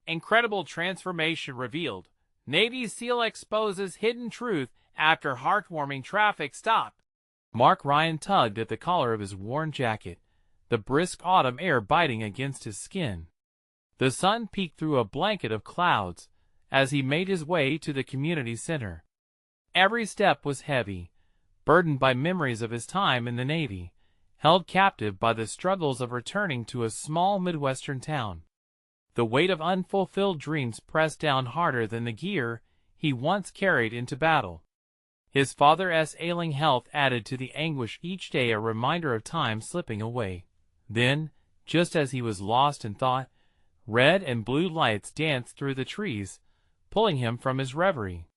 Incredible transformation revealed. Navy SEAL exposes hidden truth after heartwarming traffic stop. Mark Ryan tugged at the collar of his worn jacket, the brisk autumn air biting against his skin. The sun peeked through a blanket of clouds as he made his way to the community center. Every step was heavy, burdened by memories of his time in the Navy, held captive by the struggles of returning to a small Midwestern town. The weight of unfulfilled dreams pressed down harder than the gear he once carried into battle. His father's ailing health added to the anguish each day, a reminder of time slipping away. Then, just as he was lost in thought, red and blue lights danced through the trees, pulling him from his reverie.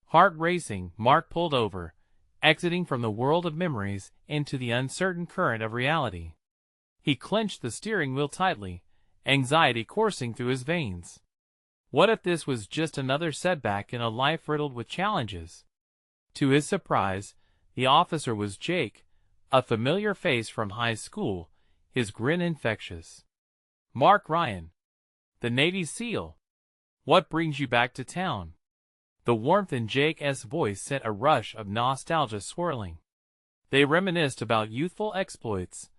Heart racing, Mark pulled over, exiting from the world of memories into the uncertain current of reality. He clenched the steering wheel tightly, anxiety coursing through his veins. What if this was just another setback in a life riddled with challenges? To his surprise, the officer was Jake, a familiar face from high school, his grin infectious. "Mark Ryan, the Navy SEAL. What brings you back to town?" The warmth in Jake's voice sent a rush of nostalgia swirling. They reminisced about youthful exploits,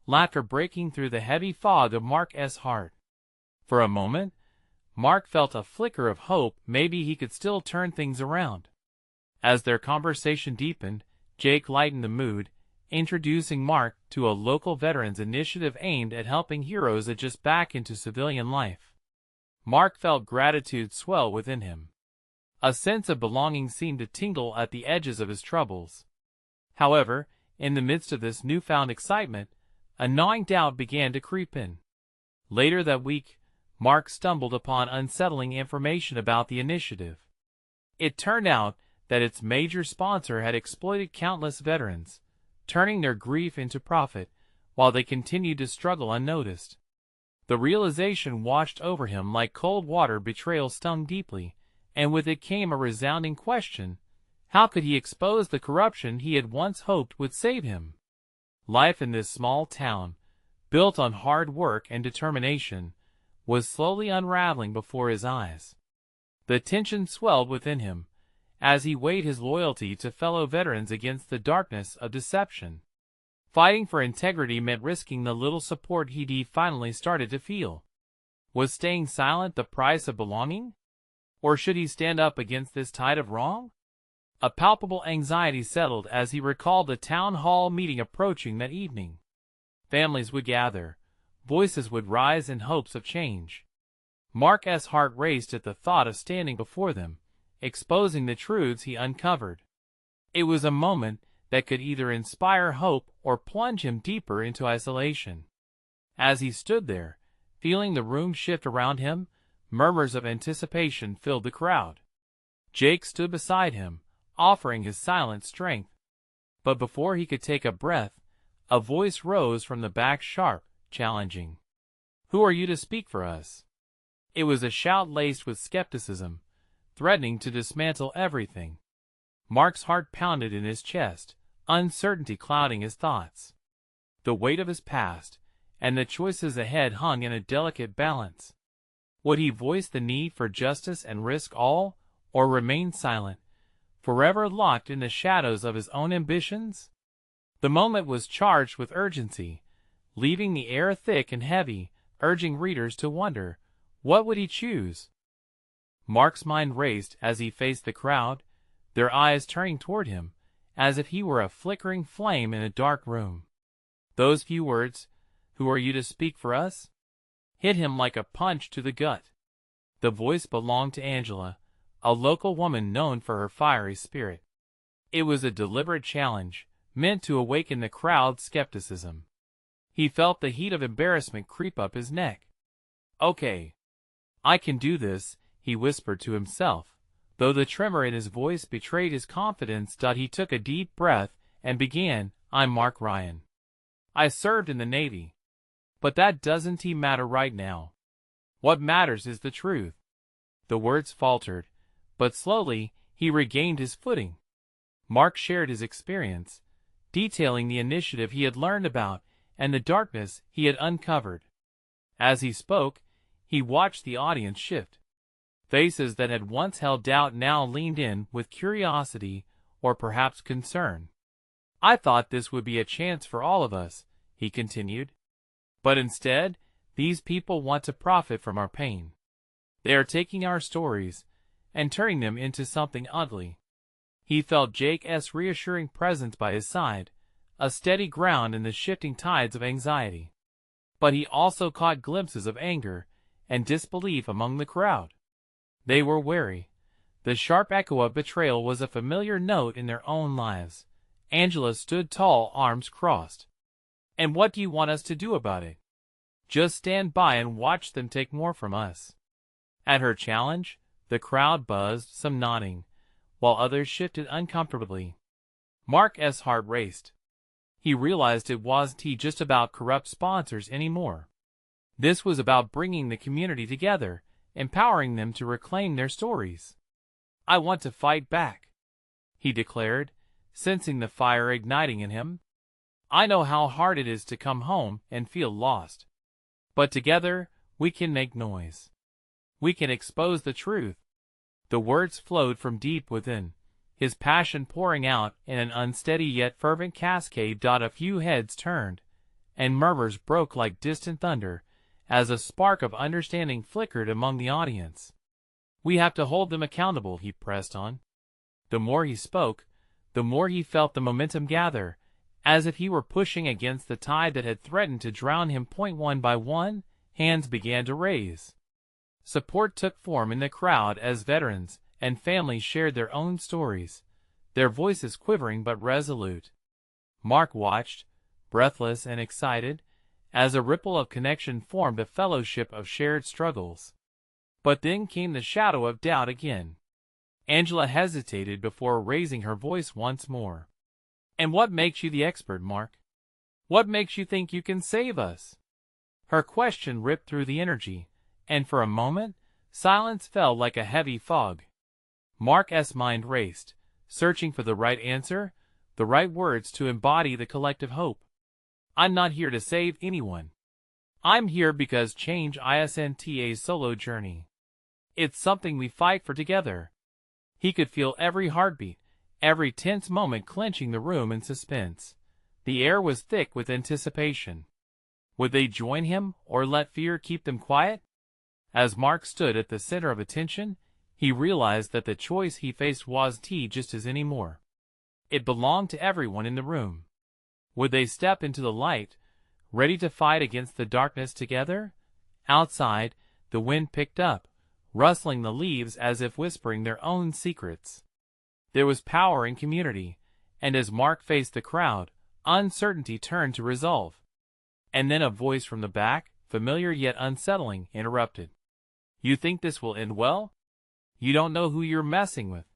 laughter breaking through the heavy fog of Mark's heart. For a moment, Mark felt a flicker of hope. Maybe he could still turn things around. As their conversation deepened, Jake lightened the mood, introducing Mark to a local veterans initiative aimed at helping heroes adjust back into civilian life. Mark felt gratitude swell within him. A sense of belonging seemed to tingle at the edges of his troubles. However, in the midst of this newfound excitement, a gnawing doubt began to creep in. Later that week, Mark stumbled upon unsettling information about the initiative. It turned out that its major sponsor had exploited countless veterans, turning their grief into profit, while they continued to struggle unnoticed. The realization washed over him like cold water. Betrayal stung deeply, and with it came a resounding question: how could he expose the corruption he had once hoped would save him? Life in this small town, built on hard work and determination, was slowly unraveling before his eyes. The tension swelled within him, as he weighed his loyalty to fellow veterans against the darkness of deception. Fighting for integrity meant risking the little support he finally started to feel. Was staying silent the price of belonging? Or should he stand up against this tide of wrong? A palpable anxiety settled as he recalled the town hall meeting approaching that evening. Families would gather, voices would rise in hopes of change. Mark's heart raced at the thought of standing before them, exposing the truths he uncovered. It was a moment that could either inspire hope or plunge him deeper into isolation. As he stood there, feeling the room shift around him, murmurs of anticipation filled the crowd. Jake stood beside him, offering his silent strength. But before he could take a breath, a voice rose from the back, sharp, challenging. "Who are you to speak for us?" It was a shout laced with skepticism, threatening to dismantle everything. Mark's heart pounded in his chest, uncertainty clouding his thoughts. The weight of his past and the choices ahead hung in a delicate balance. Would he voice the need for justice and risk all, or remain silent, forever locked in the shadows of his own ambitions? The moment was charged with urgency, leaving the air thick and heavy, urging readers to wonder, what would he choose? Mark's mind raced as he faced the crowd, their eyes turning toward him, as if he were a flickering flame in a dark room. Those few words, "Who are you to speak for us?" hit him like a punch to the gut. The voice belonged to Angela, a local woman known for her fiery spirit. It was a deliberate challenge, meant to awaken the crowd's skepticism. He felt the heat of embarrassment creep up his neck. "Okay, I can do this," he whispered to himself, though the tremor in his voice betrayed his confidence. He took a deep breath and began, "I'm Mark Ryan. I served in the Navy. But that doesn't matter right now. What matters is the truth." The words faltered, but slowly he regained his footing. Mark shared his experience, detailing the initiative he had learned about and the darkness he had uncovered. As he spoke, he He watched the audience shift. Faces that had once held doubt now leaned in with curiosity or perhaps concern. "I thought this would be a chance for all of us," he continued. "But instead, these people want to profit from our pain. They are taking our stories and turning them into something ugly." He felt Jake's reassuring presence by his side, a steady ground in the shifting tides of anxiety. But he also caught glimpses of anger and disbelief among the crowd. They were wary. The sharp echo of betrayal was a familiar note in their own lives. Angela stood tall, arms crossed. "And what do you want us to do about it?" "Just stand by and watch them take more from us." At her challenge, the crowd buzzed, some nodding, while others shifted uncomfortably. Mark's heart raced. He realized it wasn't just about corrupt sponsors anymore. This was about bringing the community together, empowering them to reclaim their stories. "I want to fight back," he declared, sensing the fire igniting in him. "I know how hard it is to come home and feel lost. But together, we can make noise. We can expose the truth." The words flowed from deep within, his passion pouring out in an unsteady yet fervent cascade. A few heads turned, and murmurs broke like distant thunder, as a spark of understanding flickered among the audience. "We have to hold them accountable," he pressed on. The more he spoke, the more he felt the momentum gather, as if he were pushing against the tide that had threatened to drown him. One by one, hands began to raise. Support took form in the crowd as veterans and families shared their own stories, their voices quivering but resolute. Mark watched, breathless and excited, as a ripple of connection formed a fellowship of shared struggles. But then came the shadow of doubt again. Angela hesitated before raising her voice once more. "And what makes you the expert, Mark? What makes you think you can save us?" Her question ripped through the energy, and for a moment, silence fell like a heavy fog. Mark's mind raced, searching for the right answer, the right words to embody the collective hope. "I'm not here to save anyone. I'm here because change isn't a solo journey. It's something we fight for together." He could feel every heartbeat, every tense moment clenching the room in suspense. The air was thick with anticipation. Would they join him or let fear keep them quiet? As Mark stood at the center of attention, he realized that the choice he faced wasn't just his anymore. It belonged to everyone in the room. Would they step into the light, ready to fight against the darkness together? Outside, the wind picked up, rustling the leaves as if whispering their own secrets. There was power in community, and as Mark faced the crowd, uncertainty turned to resolve. And then a voice from the back, familiar yet unsettling, interrupted. "You think this will end well? You don't know who you're messing with."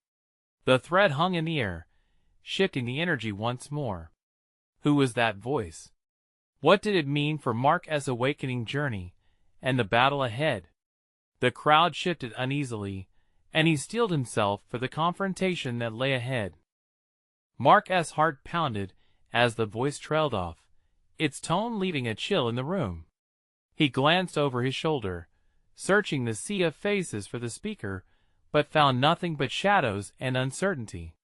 The thread hung in the air, shifting the energy once more. Who was that voice? What did it mean for Mark's awakening journey and the battle ahead? The crowd shifted uneasily, and he steeled himself for the confrontation that lay ahead. Mark's heart pounded as the voice trailed off, its tone leaving a chill in the room. He glanced over his shoulder, searching the sea of faces for the speaker, but found nothing but shadows and uncertainty.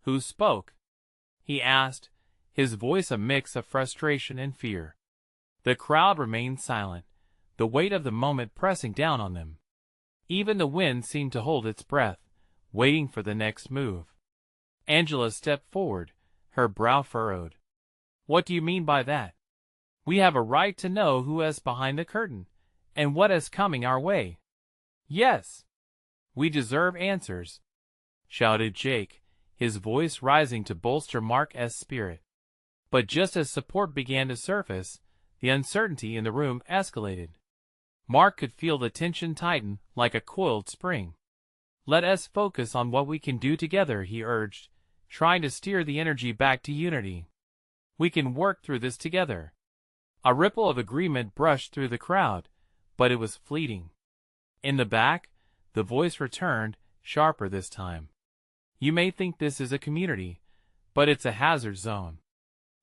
"Who spoke?" he asked, his voice a mix of frustration and fear. The crowd remained silent, the weight of the moment pressing down on them. Even the wind seemed to hold its breath, waiting for the next move. Angela stepped forward, her brow furrowed. "What do you mean by that? We have a right to know who is behind the curtain, and what is coming our way." "Yes, we deserve answers," shouted Jake, his voice rising to bolster Mark's spirit. But just as support began to surface, the uncertainty in the room escalated. Mark could feel the tension tighten like a coiled spring. "Let us focus on what we can do together," he urged, trying to steer the energy back to unity. "We can work through this together." A ripple of agreement brushed through the crowd, but it was fleeting. In the back, the voice returned, sharper this time. "You may think this is a community, but it's a hazard zone.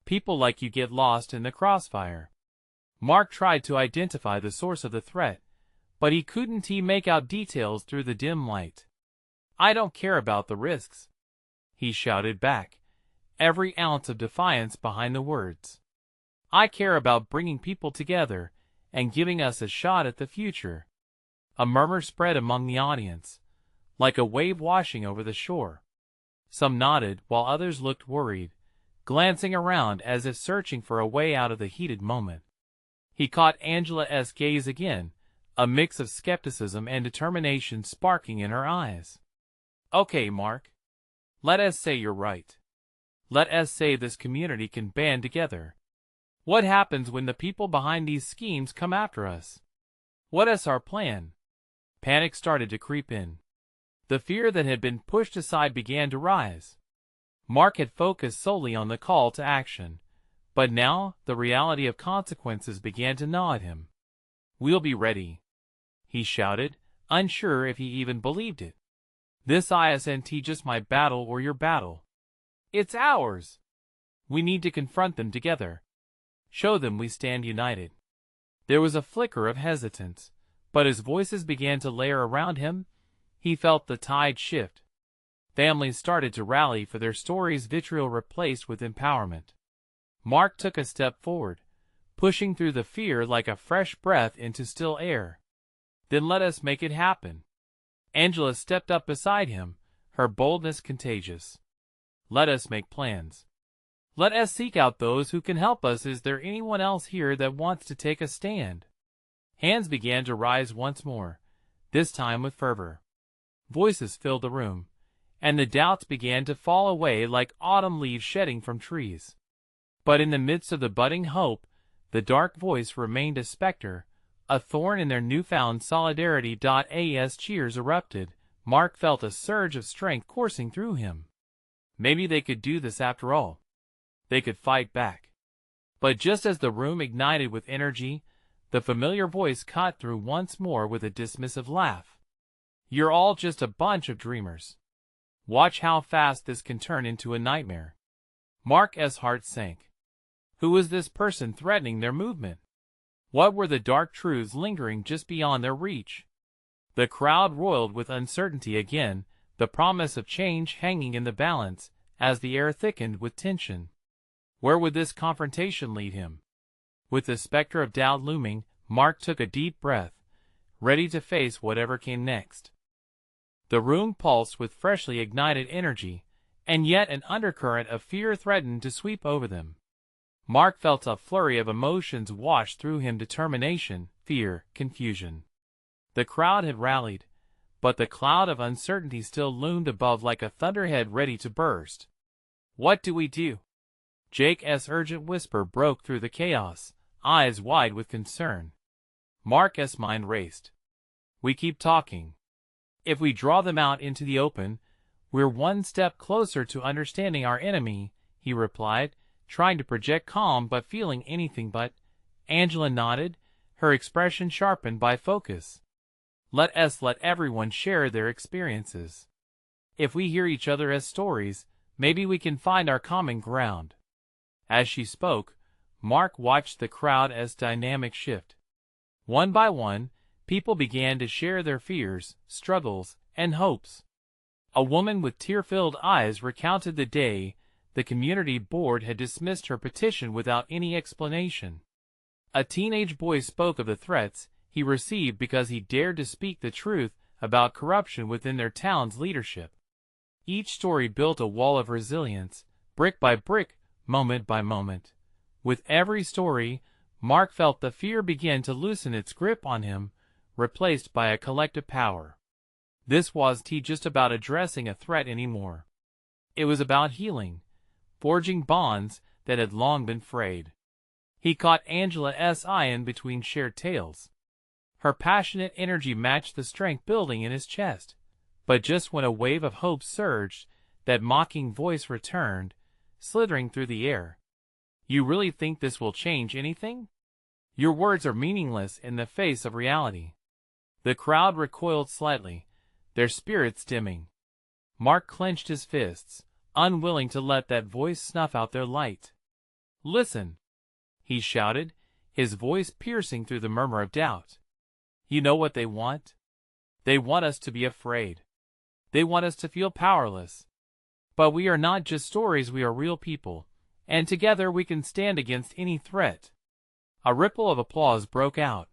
People like you get lost in the crossfire." Mark tried to identify the source of the threat, but he couldn't make out details through the dim light. "I don't care about the risks," he shouted back, every ounce of defiance behind the words. "I care about bringing people together and giving us a shot at the future." A murmur spread among the audience, like a wave washing over the shore. Some nodded, while others looked worried, glancing around as if searching for a way out of the heated moment. He caught Angela's gaze again, a mix of skepticism and determination sparking in her eyes. "Okay, Mark. Let us say you're right. Let us say this community can band together. What happens when the people behind these schemes come after us? What is our plan?" Panic started to creep in. The fear that had been pushed aside began to rise. Mark had focused solely on the call to action, but now the reality of consequences began to gnaw at him. "We'll be ready," he shouted, unsure if he even believed it. "This isn't just my battle or your battle. It's ours. We need to confront them together. Show them we stand united." There was a flicker of hesitance, but as voices began to layer around him, he felt the tide shift. Families started to rally for their stories, vitriol replaced with empowerment. Mark took a step forward, pushing through the fear like a fresh breath into still air. "Then let us make it happen." Angela stepped up beside him, her boldness contagious. "Let us make plans. Let us seek out those who can help us. Is there anyone else here that wants to take a stand?" Hands began to rise once more, this time with fervor. Voices filled the room, and the doubts began to fall away like autumn leaves shedding from trees. But in the midst of the budding hope, the dark voice remained a specter, a thorn in their newfound solidarity. As cheers erupted, Mark felt a surge of strength coursing through him. Maybe they could do this after all. They could fight back. But just as the room ignited with energy, the familiar voice cut through once more with a dismissive laugh. "You're all just a bunch of dreamers. Watch how fast this can turn into a nightmare." Mark's heart sank. Who was this person threatening their movement? What were the dark truths lingering just beyond their reach? The crowd roiled with uncertainty again, the promise of change hanging in the balance as the air thickened with tension. Where would this confrontation lead him? With the specter of doubt looming, Mark took a deep breath, ready to face whatever came next. The room pulsed with freshly ignited energy, and yet an undercurrent of fear threatened to sweep over them. Mark felt a flurry of emotions wash through him: determination, fear, confusion. The crowd had rallied, but the cloud of uncertainty still loomed above like a thunderhead ready to burst. "What do we do?" Jake's urgent whisper broke through the chaos, eyes wide with concern. Mark's mind raced. "We keep talking. If we draw them out into the open, we're one step closer to understanding our enemy," he replied, trying to project calm but feeling anything but. Angela nodded, her expression sharpened by focus. Let everyone share their experiences. If we hear each other's stories, maybe we can find our common ground." As she spoke, Mark watched the crowd's dynamic shift. One by one, people began to share their fears, struggles, and hopes. A woman with tear-filled eyes recounted the day the community board had dismissed her petition without any explanation. A teenage boy spoke of the threats he received because he dared to speak the truth about corruption within their town's leadership. Each story built a wall of resilience, brick by brick, moment by moment. With every story, Mark felt the fear begin to loosen its grip on him, replaced by a collective power. This wasn't just about addressing a threat anymore. It was about healing, forging bonds that had long been frayed. He caught Angela's eye in between shared tales. Her passionate energy matched the strength building in his chest. But just when a wave of hope surged, that mocking voice returned, slithering through the air. "You really think this will change anything? Your words are meaningless in the face of reality." The crowd recoiled slightly, their spirits dimming. Mark clenched his fists, unwilling to let that voice snuff out their light. "Listen," he shouted, his voice piercing through the murmur of doubt. You know what they want? They want us to be afraid. They want us to feel powerless. But we are not just stories, we are real people, and together we can stand against any threat. A ripple of applause broke out,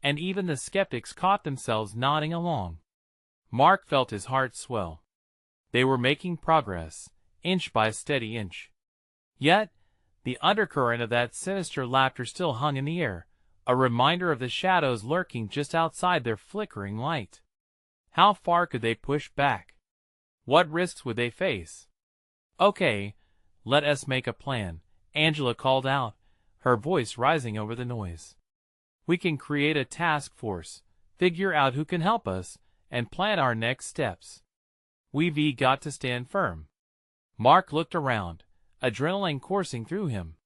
and even the skeptics caught themselves nodding along. Mark felt his heart swell. They were making progress, inch by steady inch. Yet, the undercurrent of that sinister laughter still hung in the air, a reminder of the shadows lurking just outside their flickering light. How far could they push back? What risks would they face? "Okay, let us make a plan," Angela called out, her voice rising over the noise. "We can create a task force, figure out who can help us, and plan our next steps. We've got to stand firm." Mark looked around, adrenaline coursing through him.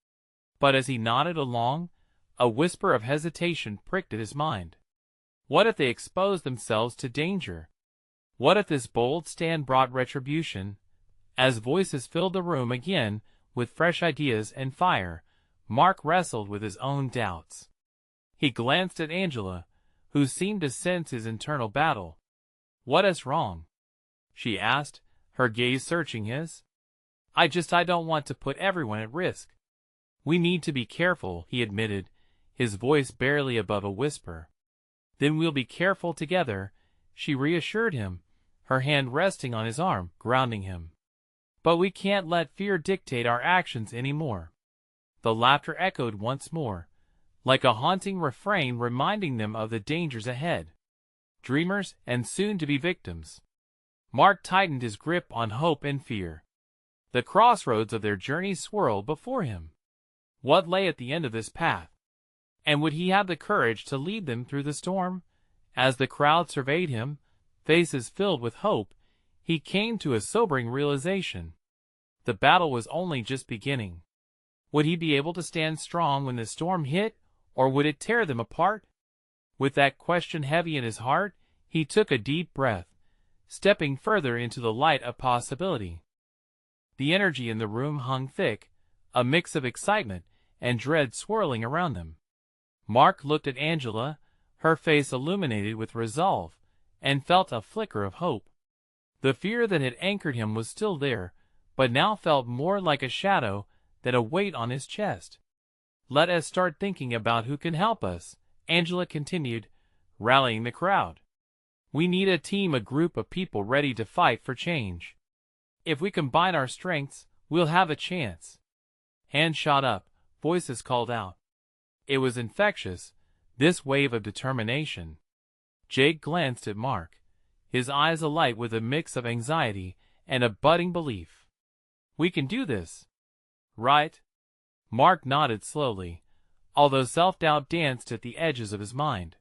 But as he nodded along, a whisper of hesitation pricked at his mind. What if they exposed themselves to danger? What if this bold stand brought retribution? As voices filled the room again with fresh ideas and fire, Mark wrestled with his own doubts. He glanced at Angela, who seemed to sense his internal battle. "What is wrong?" she asked, her gaze searching his. I don't want to put everyone at risk." "We need to be careful," he admitted, his voice barely above a whisper. "Then we'll be careful together," she reassured him, her hand resting on his arm, grounding him. "But we can't let fear dictate our actions anymore." The laughter echoed once more, like a haunting refrain reminding them of the dangers ahead. Dreamers and soon-to-be victims. Mark tightened his grip on hope and fear. The crossroads of their journey swirled before him. What lay at the end of this path? And would he have the courage to lead them through the storm? As the crowd surveyed him, faces filled with hope, he came to a sobering realization. The battle was only just beginning. Would he be able to stand strong when the storm hit, or would it tear them apart? With that question heavy in his heart, he took a deep breath, stepping further into the light of possibility. The energy in the room hung thick, a mix of excitement and dread swirling around them. Mark looked at Angela, her face illuminated with resolve, and felt a flicker of hope. The fear that had anchored him was still there, but now felt more like a shadow than a weight on his chest. "Let us start thinking about who can help us," Angela continued, rallying the crowd. "We need a team, a group of people ready to fight for change. If we combine our strengths, we'll have a chance." Hands shot up, voices called out. It was infectious, this wave of determination. Jake glanced at Mark, his eyes alight with a mix of anxiety and a budding belief. "We can do this, right?" Mark nodded slowly, although self-doubt danced at the edges of his mind.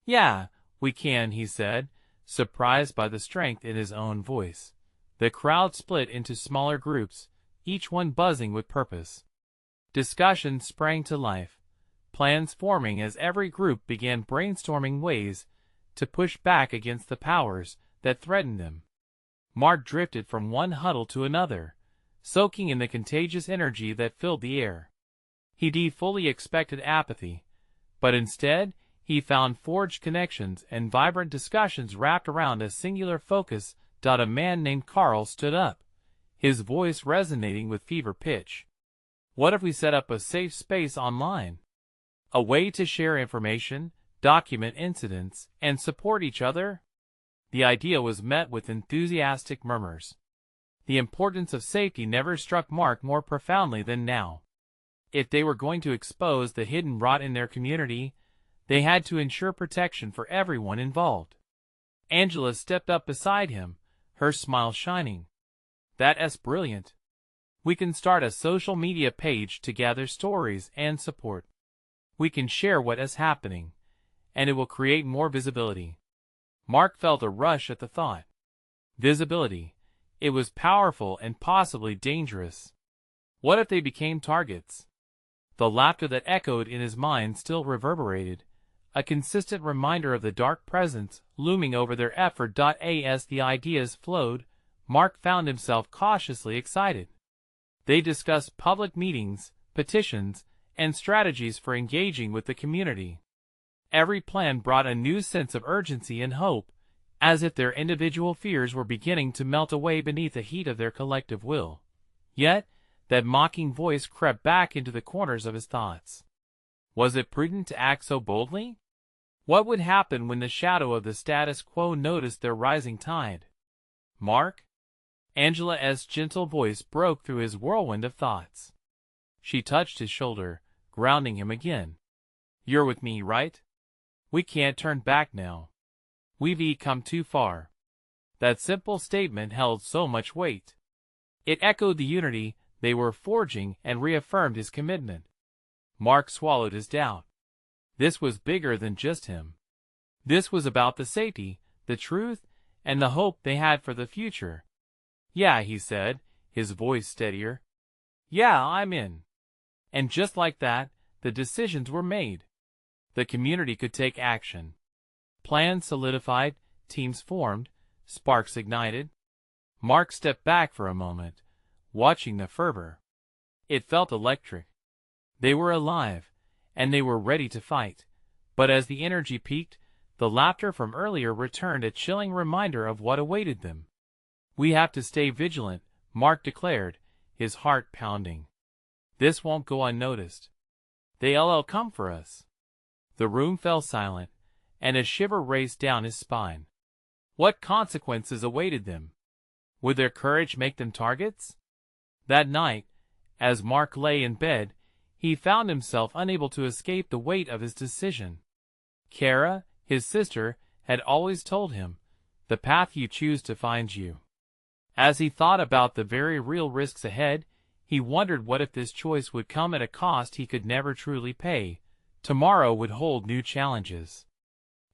"Yeah, we can," he said, surprised by the strength in his own voice. The crowd split into smaller groups, each one buzzing with purpose. Discussions sprang to life, plans forming as every group began brainstorming ways to push back against the powers that threatened them. Mark drifted from one huddle to another, soaking in the contagious energy that filled the air. He fully expected apathy, but instead he found forged connections and vibrant discussions wrapped around a singular focus. A man named Carl stood up, his voice resonating with fever pitch. "What if we set up a safe space online? A way to share information, document incidents, and support each other?" The idea was met with enthusiastic murmurs. The importance of safety never struck Mark more profoundly than now. If they were going to expose the hidden rot in their community, they had to ensure protection for everyone involved. Angela stepped up beside him, her smile shining. "That's brilliant. We can start a social media page to gather stories and support. We can share what is happening, and it will create more visibility." Mark felt a rush at the thought. Visibility. It was powerful and possibly dangerous. What if they became targets? The laughter that echoed in his mind still reverberated, a consistent reminder of the dark presence looming over their effort. As the ideas flowed, Mark found himself cautiously excited. They discussed public meetings, petitions, and strategies for engaging with the community. Every plan brought a new sense of urgency and hope, as if their individual fears were beginning to melt away beneath the heat of their collective will. Yet, that mocking voice crept back into the corners of his thoughts. Was it prudent to act so boldly? What would happen when the shadow of the status quo noticed their rising tide? Mark? Angela's gentle voice broke through his whirlwind of thoughts. She touched his shoulder, grounding him again. You're with me, right? We can't turn back now. We've come too far. That simple statement held so much weight. It echoed the unity they were forging and reaffirmed his commitment. Mark swallowed his doubt. This was bigger than just him. This was about the safety, the truth, and the hope they had for the future. Yeah, he said, his voice steadier. Yeah, I'm in. And just like that, the decisions were made. The community could take action. Plans solidified, teams formed, sparks ignited. Mark stepped back for a moment, watching the fervor. It felt electric. They were alive, and they were ready to fight. But as the energy peaked, the laughter from earlier returned, a chilling reminder of what awaited them. We have to stay vigilant, Mark declared, his heart pounding. This won't go unnoticed. They'll come for us. The room fell silent, and a shiver raced down his spine. What consequences awaited them? Would their courage make them targets? That night, as Mark lay in bed, he found himself unable to escape the weight of his decision. Kara, his sister, had always told him, "The path you choose defines you." As he thought about the very real risks ahead, he wondered what if this choice would come at a cost he could never truly pay. Tomorrow would hold new challenges,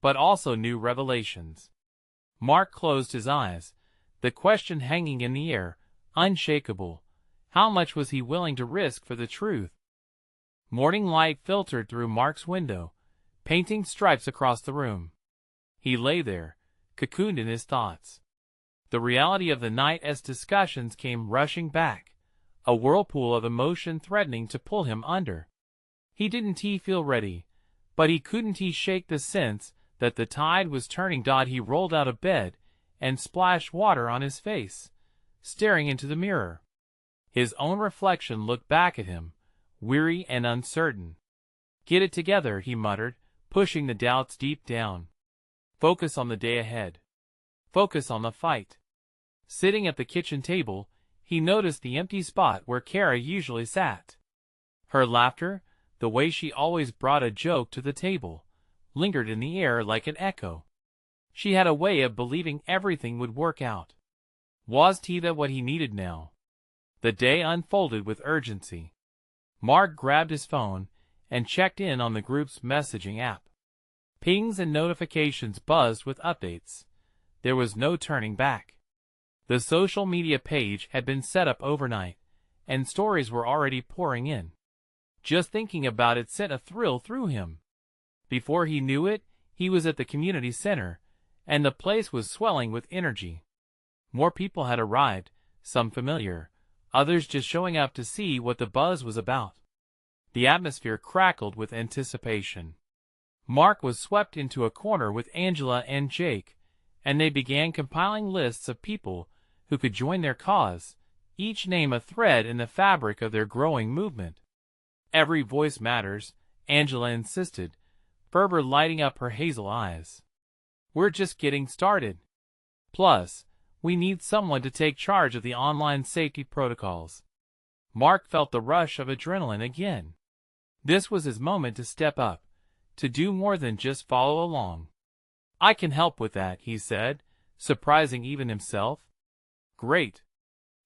but also new revelations. Mark closed his eyes, the question hanging in the air, unshakable. How much was he willing to risk for the truth? Morning light filtered through Mark's window, painting stripes across the room. He lay there, cocooned in his thoughts. The reality of the night's discussions came rushing back, a whirlpool of emotion threatening to pull him under. He didn't feel ready, but he couldn't shake the sense that the tide was turning. He rolled out of bed and splashed water on his face, staring into the mirror. His own reflection looked back at him, weary and uncertain. Get it together, he muttered, pushing the doubts deep down. Focus on the day ahead. Focus on the fight. Sitting at the kitchen table, he noticed the empty spot where Kara usually sat. Her laughter, the way she always brought a joke to the table, lingered in the air like an echo. She had a way of believing everything would work out. Was that what he needed now? The day unfolded with urgency. Mark grabbed his phone and checked in on the group's messaging app. Pings and notifications buzzed with updates. There was no turning back. The social media page had been set up overnight, and stories were already pouring in. Just thinking about it sent a thrill through him. Before he knew it, he was at the community center, and the place was swelling with energy. More people had arrived, some familiar, others just showing up to see what the buzz was about. The atmosphere crackled with anticipation. Mark was swept into a corner with Angela and Jake, and they began compiling lists of people who could join their cause, each name a thread in the fabric of their growing movement. Every voice matters, Angela insisted, fervor lighting up her hazel eyes. We're just getting started. Plus, we need someone to take charge of the online safety protocols. Mark felt the rush of adrenaline again. This was his moment to step up, to do more than just follow along. I can help with that, he said, surprising even himself. Great.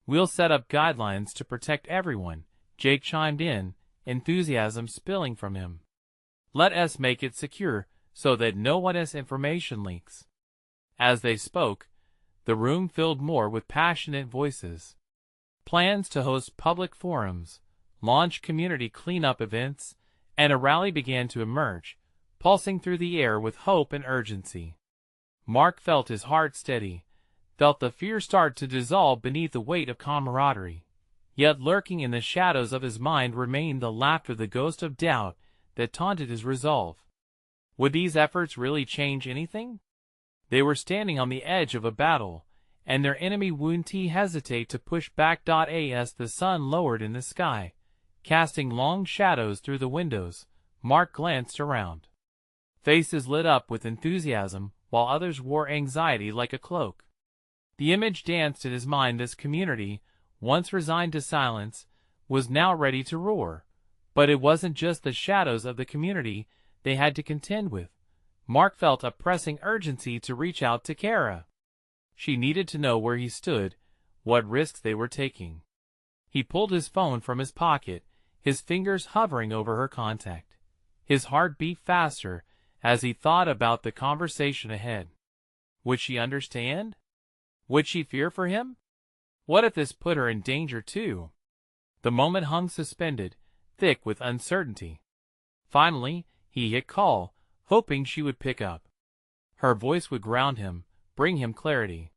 We'll set up guidelines to protect everyone, Jake chimed in, enthusiasm spilling from him. Let us make it secure so that no one's information leaks. As they spoke, the room filled more with passionate voices. Plans to host public forums, launch community cleanup events, and a rally began to emerge, pulsing through the air with hope and urgency. Mark felt his heart steady, felt the fear start to dissolve beneath the weight of camaraderie. Yet lurking in the shadows of his mind remained the laughter, the ghost of doubt that taunted his resolve. Would these efforts really change anything? They were standing on the edge of a battle, and their enemy wouldn't hesitate to push back. As the sun lowered in the sky, casting long shadows through the windows, Mark glanced around. Faces lit up with enthusiasm, while others wore anxiety like a cloak. The image danced in his mind. This community, once resigned to silence, was now ready to roar. But it wasn't just the shadows of the community they had to contend with. Mark felt a pressing urgency to reach out to Kara. She needed to know where he stood, what risks they were taking. He pulled his phone from his pocket, his fingers hovering over her contact. His heart beat faster as he thought about the conversation ahead. Would she understand? Would she fear for him? What if this put her in danger too? The moment hung suspended, thick with uncertainty. Finally, he hit call, hoping she would pick up. Her voice would ground him, bring him clarity.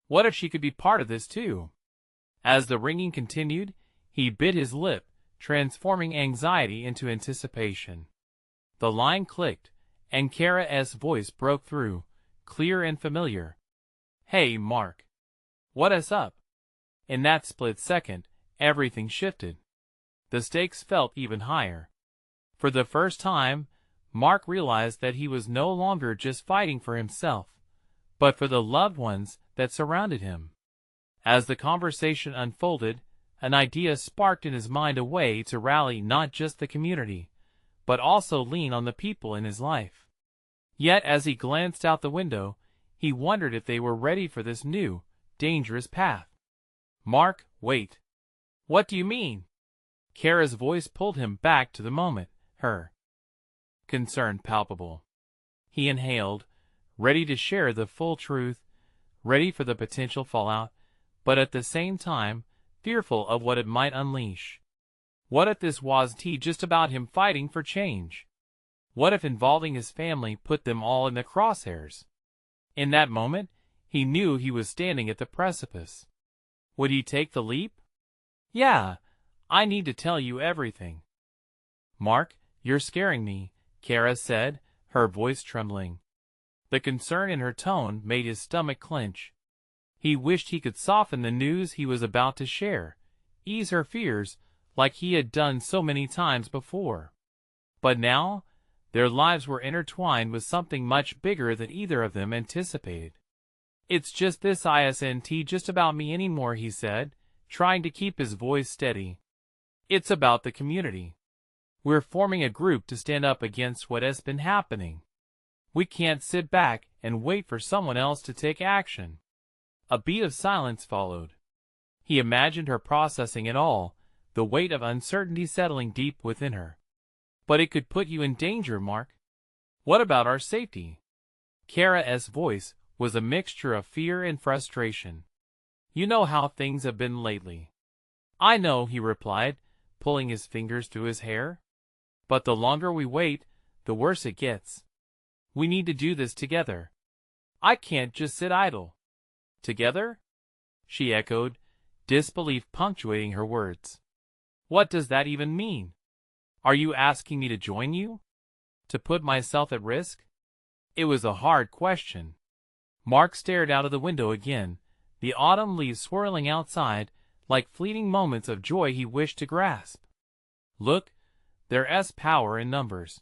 What if she could be part of this too? As the ringing continued, he bit his lip, transforming anxiety into anticipation. The line clicked, and Kara's voice broke through, clear and familiar. Hey, Mark. What is up? In that split second, everything shifted. The stakes felt even higher. For the first time, Mark realized that he was no longer just fighting for himself, but for the loved ones that surrounded him. As the conversation unfolded, an idea sparked in his mind, a way to rally not just the community, but also lean on the people in his life. Yet as he glanced out the window, he wondered if they were ready for this new, dangerous path. Mark, wait. What do you mean? Kara's voice pulled him back to the moment, her concern palpable. He inhaled, ready to share the full truth, ready for the potential fallout, but at the same time, fearful of what it might unleash. What if this wasn't just about him fighting for change? What if involving his family put them all in the crosshairs? In that moment, he knew he was standing at the precipice. Would he take the leap? Yeah, I need to tell you everything. Mark, you're scaring me, Kara said, her voice trembling. The concern in her tone made his stomach clench. He wished he could soften the news he was about to share, ease her fears, like he had done so many times before. But now, their lives were intertwined with something much bigger than either of them anticipated. It's just this isn't just about me anymore, he said, trying to keep his voice steady. It's about the community. We're forming a group to stand up against what has been happening. We can't sit back and wait for someone else to take action. A beat of silence followed. He imagined her processing it all, the weight of uncertainty settling deep within her. But it could put you in danger, Mark. What about our safety? Kara's voice was a mixture of fear and frustration. You know how things have been lately. I know, he replied, pulling his fingers through his hair. But the longer we wait, the worse it gets. We need to do this together. I can't just sit idle. Together? She echoed, disbelief punctuating her words. What does that even mean? Are you asking me to join you? To put myself at risk? It was a hard question. Mark stared out of the window again, the autumn leaves swirling outside, like fleeting moments of joy he wished to grasp. Look, there's power in numbers.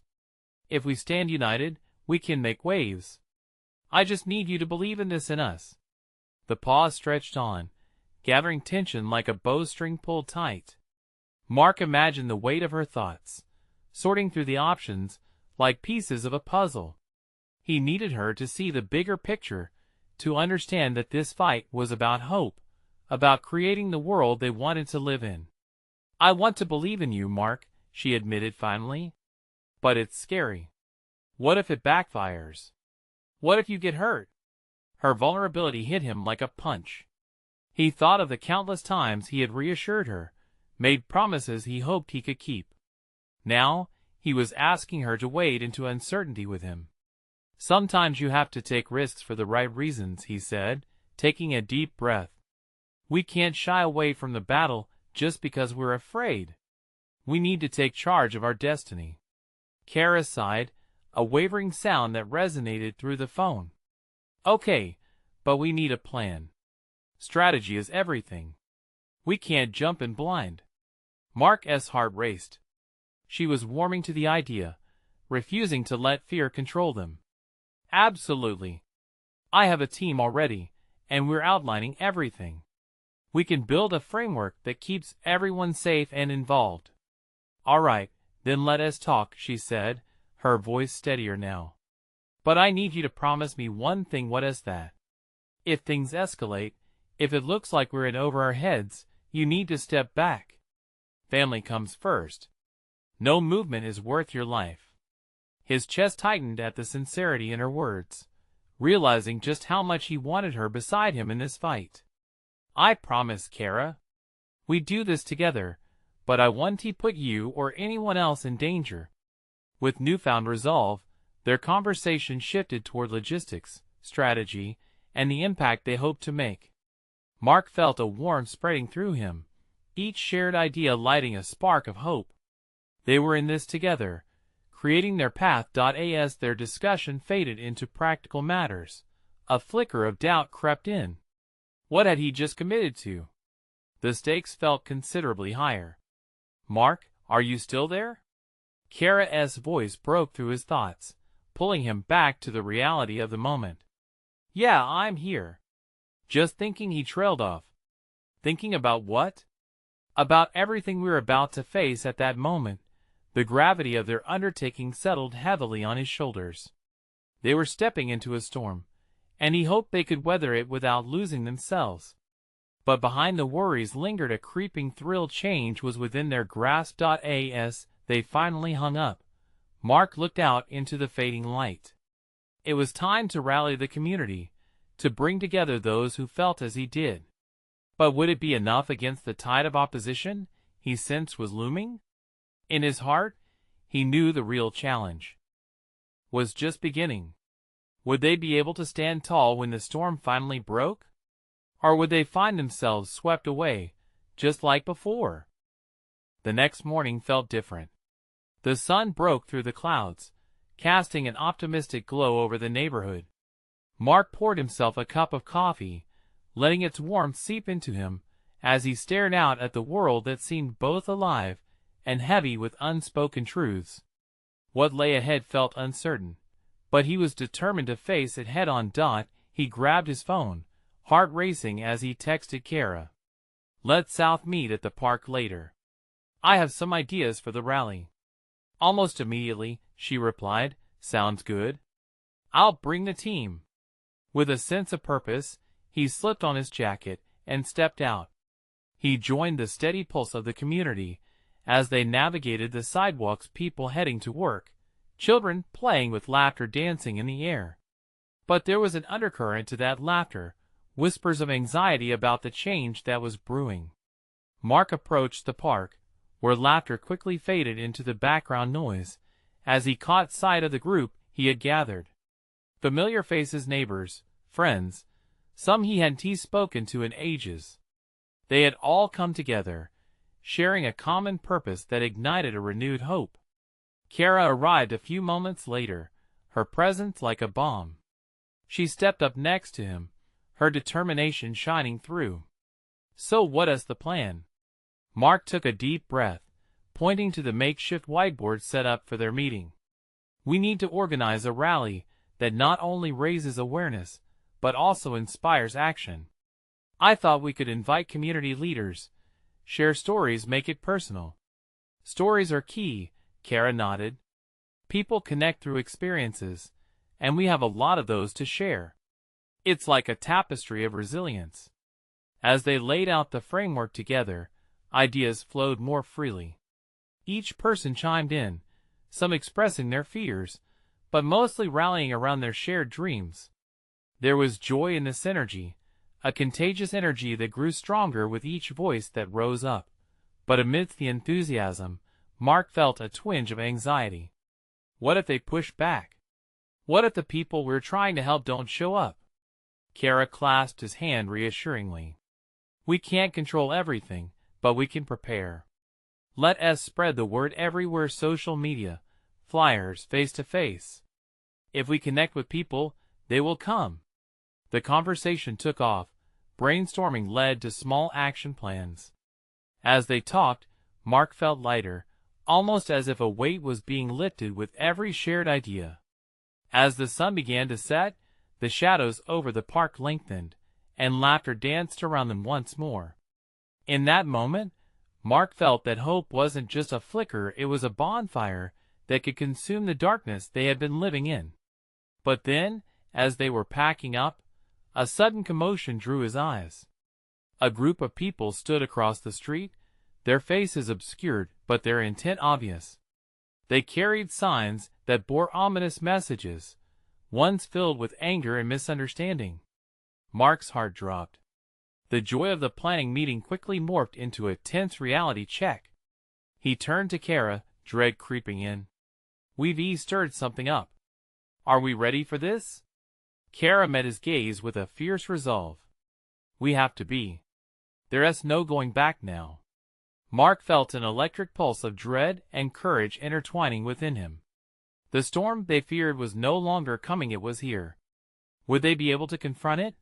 If we stand united, we can make waves. I just need you to believe in this in us. The pause stretched on, gathering tension like a bowstring pulled tight. Mark imagined the weight of her thoughts, sorting through the options like pieces of a puzzle. He needed her to see the bigger picture, to understand that this fight was about hope, about creating the world they wanted to live in. I want to believe in you, Mark, she admitted finally. But it's scary. What if it backfires? What if you get hurt? Her vulnerability hit him like a punch. He thought of the countless times he had reassured her, made promises he hoped he could keep. Now, he was asking her to wade into uncertainty with him. Sometimes you have to take risks for the right reasons, he said, taking a deep breath. We can't shy away from the battle just because we're afraid. We need to take charge of our destiny. Kara sighed, a wavering sound that resonated through the phone. Okay, but we need a plan. Strategy is everything. We can't jump in blind. Mark's heart raced. She was warming to the idea, refusing to let fear control them. Absolutely. I have a team already, and we're outlining everything. We can build a framework that keeps everyone safe and involved. All right, then let us talk, she said, her voice steadier now. But I need you to promise me one thing. What is that? If things escalate, if it looks like we're in over our heads, you need to step back. Family comes first. No movement is worth your life. His chest tightened at the sincerity in her words, realizing just how much he wanted her beside him in this fight. I promise, Kara. We do this together, but I won't put you or anyone else in danger. With newfound resolve, their conversation shifted toward logistics, strategy, and the impact they hoped to make. Mark felt a warmth spreading through him, each shared idea lighting a spark of hope. They were in this together, creating their path. As their discussion faded into practical matters, a flicker of doubt crept in. What had he just committed to? The stakes felt considerably higher. Mark, are you still there? Kara's voice broke through his thoughts, pulling him back to the reality of the moment. Yeah, I'm here. Just thinking. He trailed off. Thinking about what? About everything we were about to face at that moment. The gravity of their undertaking settled heavily on his shoulders. They were stepping into a storm, and he hoped they could weather it without losing themselves. But behind the worries lingered a creeping thrill. Change was within their grasp. As they finally hung up, Mark looked out into the fading light. It was time to rally the community, to bring together those who felt as he did. But would it be enough against the tide of opposition he sensed was looming? In his heart, he knew the real challenge was just beginning. Would they be able to stand tall when the storm finally broke? Or would they find themselves swept away, just like before? The next morning felt different. The sun broke through the clouds, casting an optimistic glow over the neighborhood. Mark poured himself a cup of coffee, letting its warmth seep into him as he stared out at the world that seemed both alive and heavy with unspoken truths. What lay ahead felt uncertain, but he was determined to face it head-on. He grabbed his phone, heart racing as he texted Kara. Let's meet at the park later. I have some ideas for the rally. Almost immediately, she replied, sounds good. I'll bring the team. With a sense of purpose, he slipped on his jacket and stepped out. He joined the steady pulse of the community as they navigated the sidewalks, people heading to work, children playing with laughter dancing in the air. But there was an undercurrent to that laughter, whispers of anxiety about the change that was brewing. Mark approached the park, where laughter quickly faded into the background noise, as he caught sight of the group he had gathered. Familiar faces, neighbors, friends, some he hadn't spoken to in ages. They had all come together, sharing a common purpose that ignited a renewed hope. Kara arrived a few moments later, her presence like a bomb. She stepped up next to him, her determination shining through. So what is the plan? Mark took a deep breath, pointing to the makeshift whiteboard set up for their meeting. We need to organize a rally that not only raises awareness, but also inspires action. I thought we could invite community leaders, share stories, make it personal. Stories are key, Kara nodded. People connect through experiences, and we have a lot of those to share. It's like a tapestry of resilience. As they laid out the framework together, ideas flowed more freely. Each person chimed in, some expressing their fears, but mostly rallying around their shared dreams. There was joy in this energy, a contagious energy that grew stronger with each voice that rose up. But amidst the enthusiasm, Mark felt a twinge of anxiety. What if they push back? What if the people we're trying to help don't show up? Kara clasped his hand reassuringly. We can't control everything, but we can prepare. Let us spread the word everywhere, social media, flyers, face-to-face. If we connect with people, they will come. The conversation took off. Brainstorming led to small action plans. As they talked, Mark felt lighter, almost as if a weight was being lifted with every shared idea. As the sun began to set, the shadows over the park lengthened, and laughter danced around them once more. In that moment, Mark felt that hope wasn't just a flicker, it was a bonfire that could consume the darkness they had been living in. But then, as they were packing up, a sudden commotion drew his eyes. A group of people stood across the street, their faces obscured but their intent obvious. They carried signs that bore ominous messages, ones filled with anger and misunderstanding. Mark's heart dropped. The joy of the planning meeting quickly morphed into a tense reality check. He turned to Kara, dread creeping in. "We've stirred something up. Are we ready for this?" Kara met his gaze with a fierce resolve. "We have to be. There's no going back now." Mark felt an electric pulse of dread and courage intertwining within him. The storm they feared was no longer coming, it was here. Would they be able to confront it?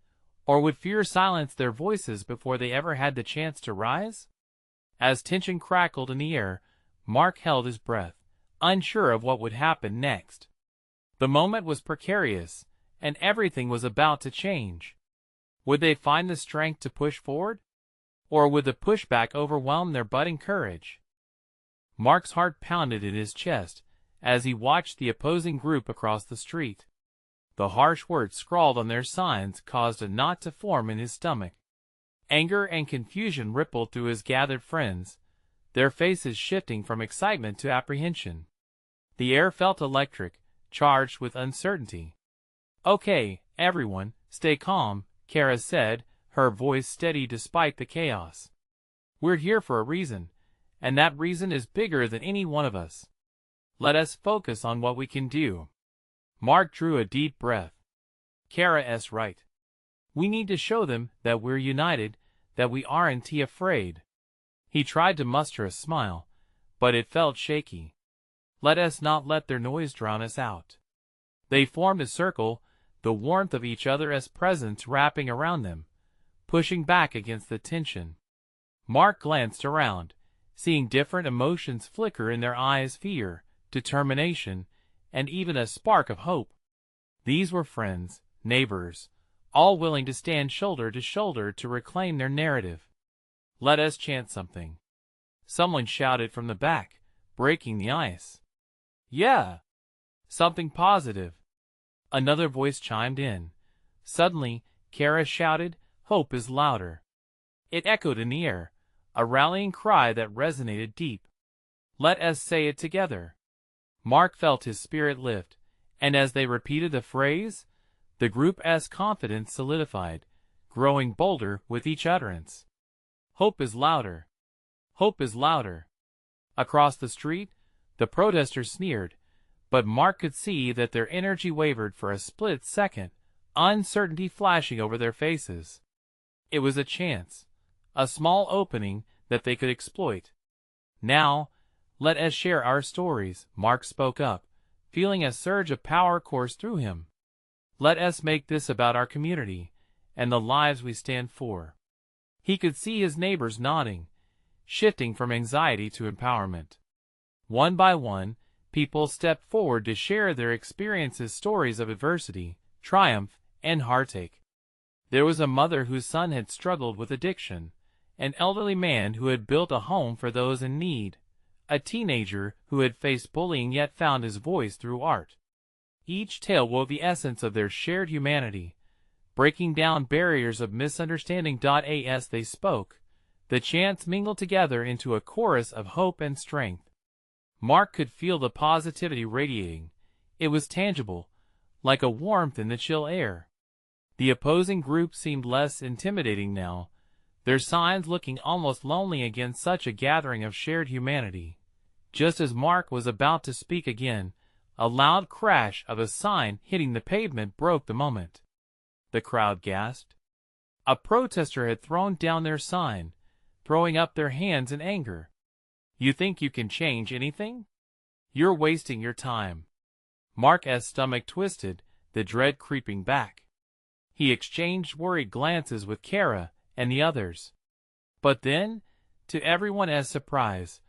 Or would fear silence their voices before they ever had the chance to rise? As tension crackled in the air, Mark held his breath, unsure of what would happen next. The moment was precarious, and everything was about to change. Would they find the strength to push forward? Or would the pushback overwhelm their budding courage? Mark's heart pounded in his chest as he watched the opposing group across the street. The harsh words scrawled on their signs caused a knot to form in his stomach. Anger and confusion rippled through his gathered friends, their faces shifting from excitement to apprehension. The air felt electric, charged with uncertainty. "Okay, everyone, stay calm," Kara said, her voice steady despite the chaos. "We're here for a reason, and that reason is bigger than any one of us. Let us focus on what we can do." Mark drew a deep breath. Kara's right. We need to show them that we're united, that we aren't afraid. He tried to muster a smile, but it felt shaky. Let us not let their noise drown us out. They formed a circle, the warmth of each other's presence wrapping around them, pushing back against the tension. Mark glanced around, seeing different emotions flicker in their eyes: fear, determination, and even a spark of hope. These were friends, neighbors, all willing to stand shoulder to shoulder to reclaim their narrative. "Let us chant something," someone shouted from the back, breaking the ice. "Yeah, something positive," another voice chimed in. Suddenly, Kara shouted, "Hope is louder." It echoed in the air, a rallying cry that resonated deep. "Let us say it together." Mark felt his spirit lift, and as they repeated the phrase, the group's confidence solidified, growing bolder with each utterance. "Hope is louder. Hope is louder." Across the street, the protesters sneered, but Mark could see that their energy wavered for a split second, uncertainty flashing over their faces. It was a chance, a small opening that they could exploit. "Now, let us share our stories," Mark spoke up, feeling a surge of power course through him. "Let us make this about our community, and the lives we stand for." He could see his neighbors nodding, shifting from anxiety to empowerment. One by one, people stepped forward to share their experiences, stories of adversity, triumph, and heartache. There was a mother whose son had struggled with addiction, an elderly man who had built a home for those in need, a teenager who had faced bullying yet found his voice through art. Each tale wove the essence of their shared humanity, breaking down barriers of misunderstanding. As they spoke, the chants mingled together into a chorus of hope and strength. Mark could feel the positivity radiating. It was tangible, like a warmth in the chill air. The opposing group seemed less intimidating now, their signs looking almost lonely against such a gathering of shared humanity. Just as Mark was about to speak again, a loud crash of a sign hitting the pavement broke the moment. The crowd gasped. A protester had thrown down their sign, throwing up their hands in anger. "You think you can change anything? You're wasting your time." Mark's stomach twisted, the dread creeping back. He exchanged worried glances with Kara and the others. But then, to everyone's surprise,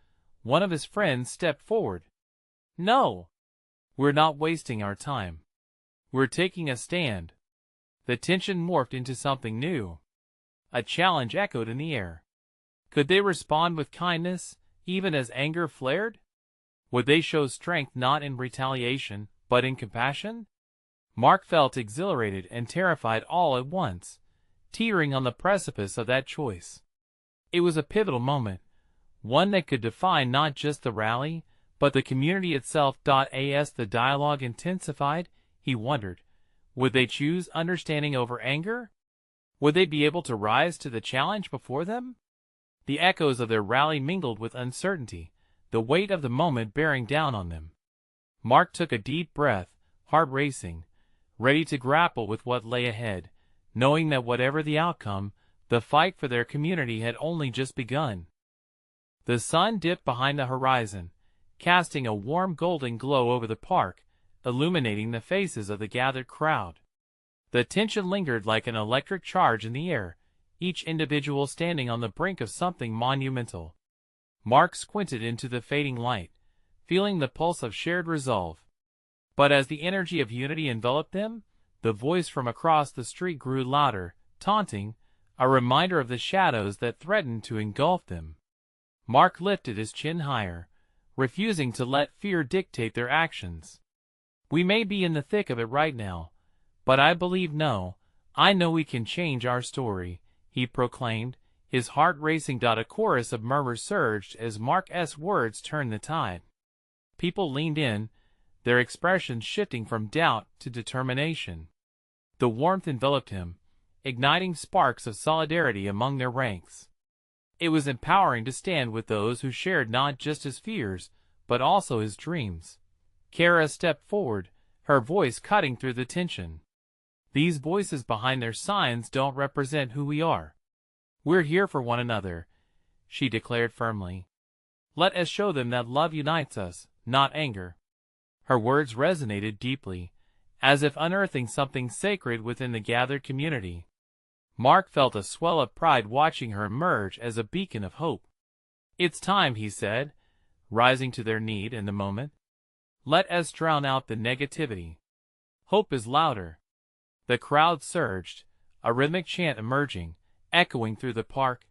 one of his friends stepped forward. "No! We're not wasting our time. We're taking a stand." The tension morphed into something new. A challenge echoed in the air. Could they respond with kindness, even as anger flared? Would they show strength not in retaliation, but in compassion? Mark felt exhilarated and terrified all at once, teetering on the precipice of that choice. It was a pivotal moment, one that could define not just the rally, but the community itself. As the dialogue intensified, he wondered, would they choose understanding over anger? Would they be able to rise to the challenge before them? The echoes of their rally mingled with uncertainty, the weight of the moment bearing down on them. Mark took a deep breath, heart racing, ready to grapple with what lay ahead, knowing that whatever the outcome, the fight for their community had only just begun. The sun dipped behind the horizon, casting a warm golden glow over the park, illuminating the faces of the gathered crowd. The tension lingered like an electric charge in the air, each individual standing on the brink of something monumental. Mark squinted into the fading light, feeling the pulse of shared resolve. But as the energy of unity enveloped them, the voice from across the street grew louder, taunting, a reminder of the shadows that threatened to engulf them. Mark lifted his chin higher, refusing to let fear dictate their actions. "We may be in the thick of it right now, but I know we can change our story," he proclaimed, his heart racing. A chorus of murmurs surged as Mark's words turned the tide. People leaned in, their expressions shifting from doubt to determination. The warmth enveloped him, igniting sparks of solidarity among their ranks. It was empowering to stand with those who shared not just his fears, but also his dreams. Kara stepped forward, her voice cutting through the tension. "These voices behind their signs don't represent who we are. We're here for one another," she declared firmly. "Let us show them that love unites us, not anger." Her words resonated deeply, as if unearthing something sacred within the gathered community. Mark felt a swell of pride watching her emerge as a beacon of hope. "It's time," he said, rising to their need in the moment. "Let us drown out the negativity. Hope is louder." The crowd surged, a rhythmic chant emerging, echoing through the park.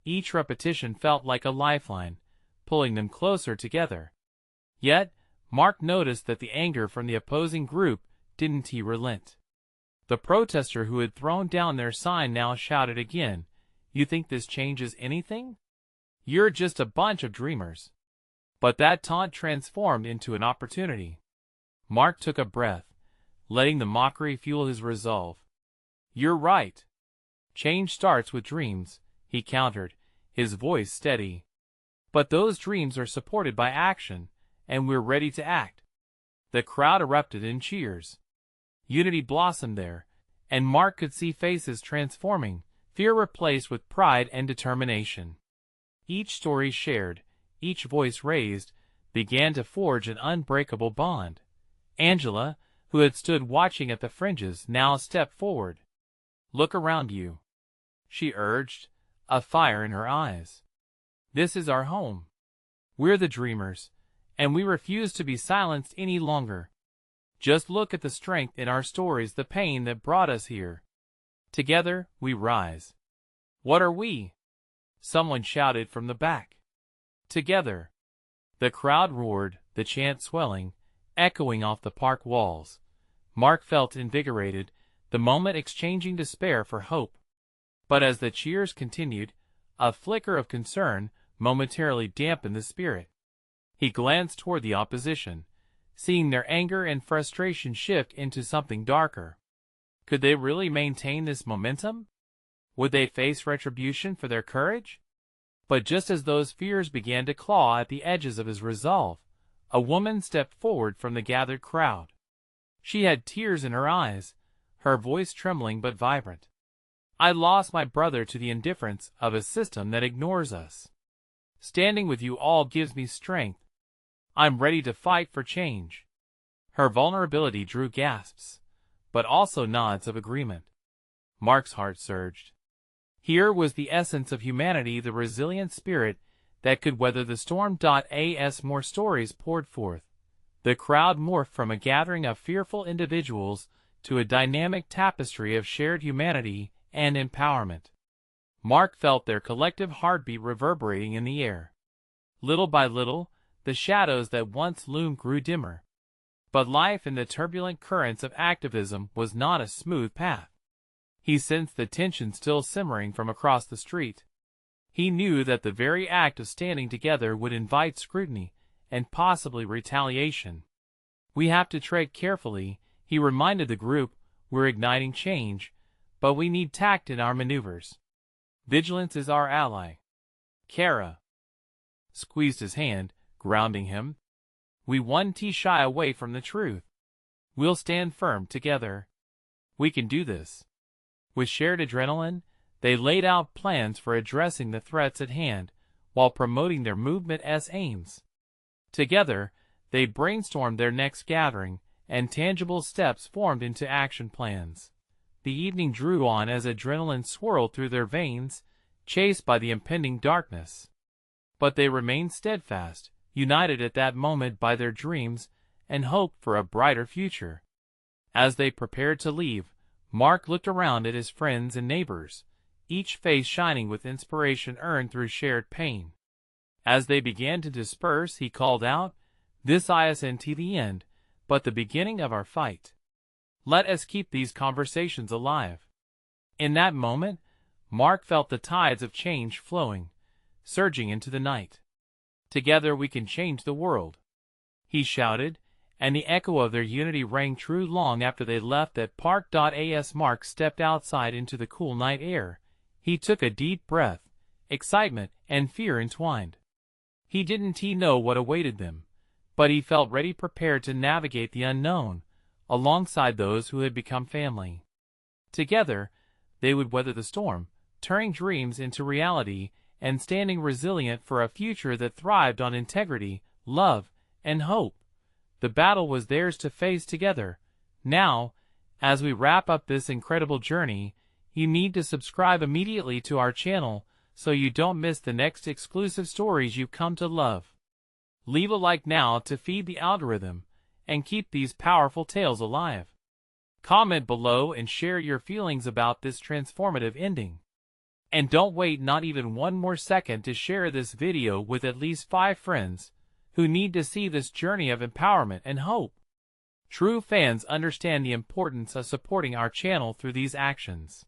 Each repetition felt like a lifeline, pulling them closer together. Yet, Mark noticed that the anger from the opposing group didn't relent. The protester who had thrown down their sign now shouted again, "You think this changes anything? You're just a bunch of dreamers." But that taunt transformed into an opportunity. Mark took a breath, letting the mockery fuel his resolve. "You're right. Change starts with dreams," he countered, his voice steady. "But those dreams are supported by action, and we're ready to act." The crowd erupted in cheers. Unity blossomed there, and Mark could see faces transforming, fear replaced with pride and determination. Each story shared, each voice raised, began to forge an unbreakable bond. Angela, who had stood watching at the fringes, now stepped forward. "Look around you," she urged, a fire in her eyes. "This is our home. We're the dreamers, and we refuse to be silenced any longer. Just look at the strength in our stories, the pain that brought us here. Together, we rise." "What are we?" someone shouted from the back. "Together." The crowd roared, the chant swelling, echoing off the park walls. Mark felt invigorated, the moment exchanging despair for hope. But as the cheers continued, a flicker of concern momentarily dampened the spirit. He glanced toward the opposition, seeing their anger and frustration shift into something darker. Could they really maintain this momentum? Would they face retribution for their courage? But just as those fears began to claw at the edges of his resolve, a woman stepped forward from the gathered crowd. She had tears in her eyes, her voice trembling but vibrant. "I lost my brother to the indifference of a system that ignores us. Standing with you all gives me strength. I'm ready to fight for change." Her vulnerability drew gasps, but also nods of agreement. Mark's heart surged. Here was the essence of humanity, the resilient spirit that could weather the storm. As more stories poured forth, the crowd morphed from a gathering of fearful individuals to a dynamic tapestry of shared humanity and empowerment. Mark felt their collective heartbeat reverberating in the air. Little by little, the shadows that once loomed grew dimmer. But life in the turbulent currents of activism was not a smooth path. He sensed the tension still simmering from across the street. He knew that the very act of standing together would invite scrutiny and possibly retaliation. "We have to tread carefully," he reminded the group. "We're igniting change, but we need tact in our maneuvers. Vigilance is our ally." Kara squeezed his hand, grounding him. "We won't shy away from the truth. We'll stand firm together. We can do this." With shared adrenaline, they laid out plans for addressing the threats at hand while promoting their movement's aims. Together, they brainstormed their next gathering, and tangible steps formed into action plans. The evening drew on as adrenaline swirled through their veins, chased by the impending darkness. But they remained steadfast, united at that moment by their dreams and hope for a brighter future. As they prepared to leave, Mark looked around at his friends and neighbors, each face shining with inspiration earned through shared pain. As they began to disperse, he called out, "This isn't the end, but the beginning of our fight. Let us keep these conversations alive." In that moment, Mark felt the tides of change flowing, surging into the night. "Together we can change the world," he shouted, and the echo of their unity rang true long after they left that park. As Mark stepped outside into the cool night air, he took a deep breath, excitement and fear entwined. He didn't know what awaited them, but he felt ready, prepared to navigate the unknown, alongside those who had become family. Together, they would weather the storm, turning dreams into reality and standing resilient for a future that thrived on integrity, love, and hope. The battle was theirs to face together. Now, as we wrap up this incredible journey, you need to subscribe immediately to our channel so you don't miss the next exclusive stories you come to love. Leave a like now to feed the algorithm and keep these powerful tales alive. Comment below and share your feelings about this transformative ending. And don't wait not even one more second to share this video with at least 5 friends who need to see this journey of empowerment and hope. True fans understand the importance of supporting our channel through these actions.